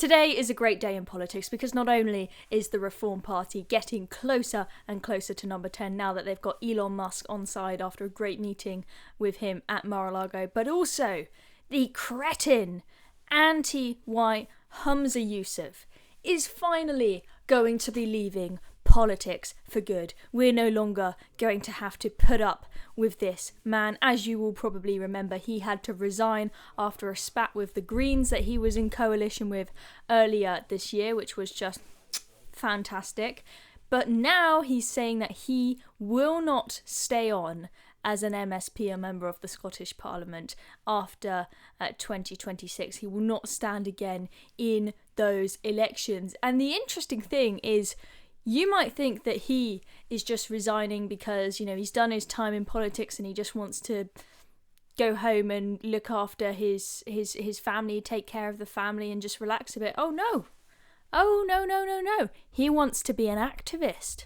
Today is a great day in politics because not only is the Reform Party getting closer and closer to number 10 now that they've got Elon Musk on side after a great meeting with him at Mar-a-Lago, but also the cretin, anti-white Humza Yousaf is finally going to be leaving politics for good. We're no longer going to have to put up with this man. As you will probably remember, he had to resign after a spat with the Greens that he was in coalition with earlier this year, which was just fantastic. But now he's saying that he will not stay on as an MSP, a member of the Scottish Parliament, after 2026. He will not stand again in those elections. And the interesting thing is, you might think that he is just resigning because, you know, he's done his time in politics and he just wants to go home and look after his family, take care of the family and just relax a bit. Oh no. He wants to be an activist.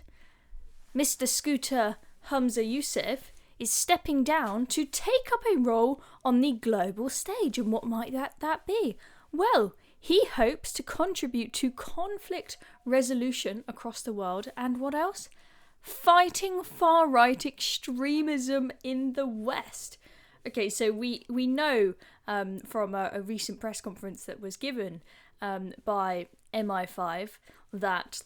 Mr. Scooter Humza Yousaf is stepping down to take up a role on the global stage. And what might that be? Well, he hopes to contribute to conflict resolution across the world, and what else? Fighting far-right extremism in the West. Okay, so we know from a recent press conference that was given by MI5 that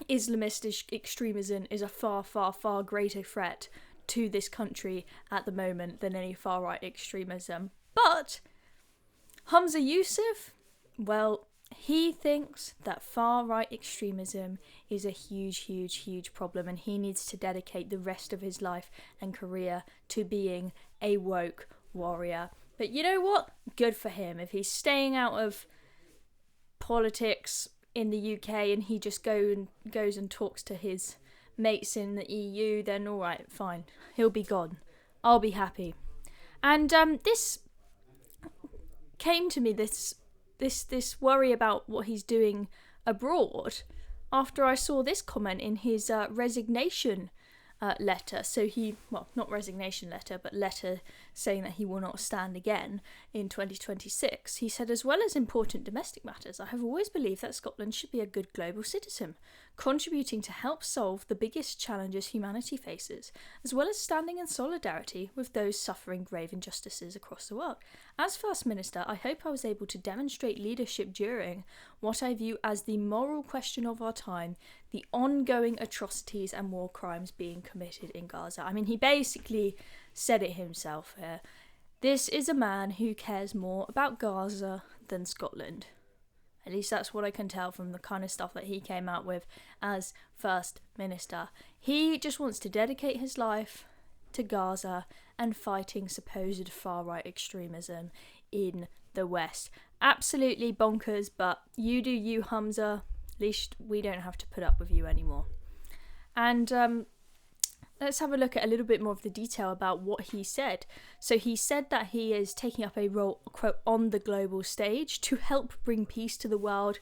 Islamist extremism is a far greater threat to this country at the moment than any far-right extremism. But Humza Yousaf, well, he thinks that far-right extremism is a huge problem, and he needs to dedicate the rest of his life and career to being a woke warrior. But you know what? Good for him. If he's staying out of politics in the UK and he just goes and talks to his mates in the EU, then all right, fine. He'll be gone. I'll be happy. And this came to me, this worry about what he's doing abroad, after I saw this comment in his resignation letter. So not resignation letter, but letter saying that he will not stand again in 2026. He said, as well as important domestic matters, I have always believed that Scotland should be a good global citizen, contributing to help solve the biggest challenges humanity faces, as well as standing in solidarity with those suffering grave injustices across the world. As First Minister, I hope I was able to demonstrate leadership during what I view as the moral question of our time, the ongoing atrocities and war crimes being committed in Gaza. I mean, he basically said it himself here. This is a man who cares more about Gaza than Scotland. At least that's what I can tell from the kind of stuff that he came out with as First Minister. He just wants to dedicate his life to Gaza and fighting supposed far-right extremism in the West. Absolutely bonkers, but you do you, Humza. At least we don't have to put up with you anymore. And let's have a look at a little bit more of the detail about what he said. So he said that he is taking up a role, quote, on the global stage to help bring peace to the world.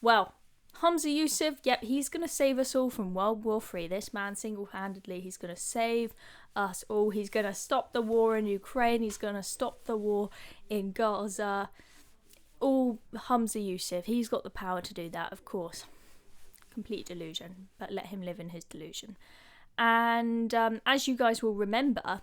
Well, Humza Yousaf, yep, he's going to save us all from World War III. This man single-handedly, he's going to save us all. He's going to stop the war in Ukraine. He's going to stop the war in Gaza. All Humza Yousaf, he's got the power to do that, of course. Complete delusion, but let him live in his delusion. And as you guys will remember,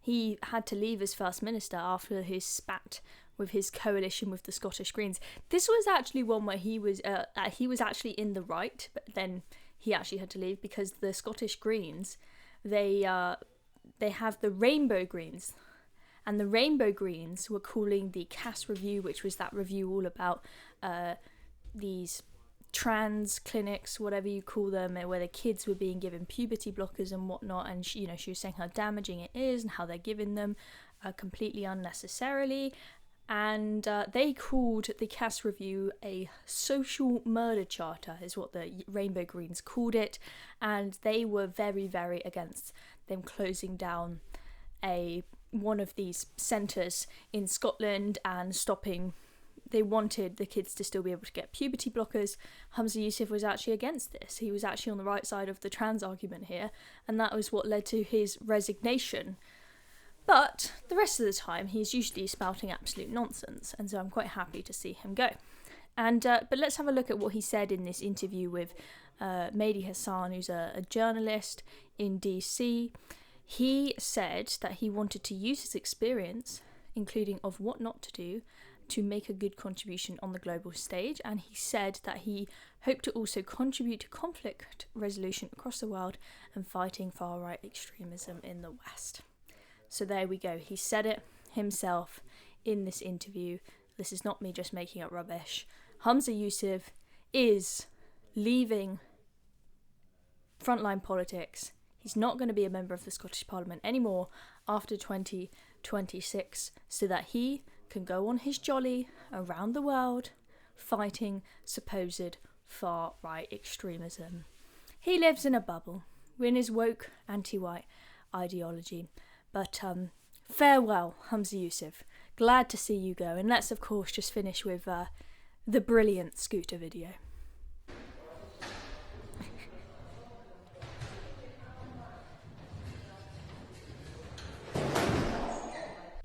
he had to leave as First Minister after his spat with his coalition with the Scottish Greens. This was actually one where he was actually in the right, but then he actually had to leave because the Scottish Greens, they have the Rainbow Greens. And the Rainbow Greens were calling the Cass Review, which was that review all about these trans clinics, whatever you call them, where the kids were being given puberty blockers and whatnot, and she was saying how damaging it is and how they're giving them completely unnecessarily. And they called the Cass Review a social murder charter, is what the Rainbow Greens called it, and they were very against them closing down one of these centres in Scotland and stopping. They wanted the kids to still be able to get puberty blockers. Humza Yousaf was actually against this. He was actually on the right side of the trans argument here, and that was what led to his resignation. But the rest of the time, he's usually spouting absolute nonsense, and so I'm quite happy to see him go. And but let's have a look at what he said in this interview with Mehdi Hassan, who's a journalist in DC. He said that he wanted to use his experience, including of what not to do, to make a good contribution on the global stage. And he said that he hoped to also contribute to conflict resolution across the world and fighting far-right extremism in the West. So there we go. He said it himself in this interview. This is not me just making up rubbish. Humza Yousaf is leaving frontline politics. He's not going to be a member of the Scottish Parliament anymore after 2026, so that he can go on his jolly around the world fighting supposed far-right extremism. He lives in a bubble in his woke anti-white ideology. But farewell, Humza Yousaf. Glad to see you go. And let's, of course, just finish with the brilliant scooter video.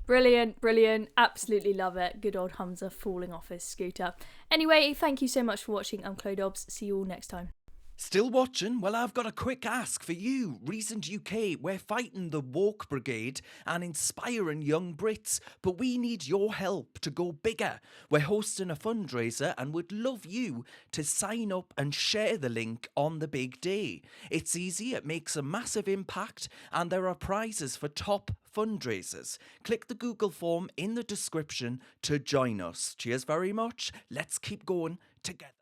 Brilliant, brilliant. Absolutely love it. Good old Humza falling off his scooter. Anyway, thank you so much for watching. I'm Chloe Dobbs. See you all next time. Still watching? Well, I've got a quick ask for you. Recent UK, we're fighting the woke brigade and inspiring young Brits, but we need your help to go bigger. We're hosting a fundraiser and would love you to sign up and share the link on the big day. It's easy, it makes a massive impact, and there are prizes for top fundraisers. Click the Google form in the description to join us. Cheers very much. Let's keep going together.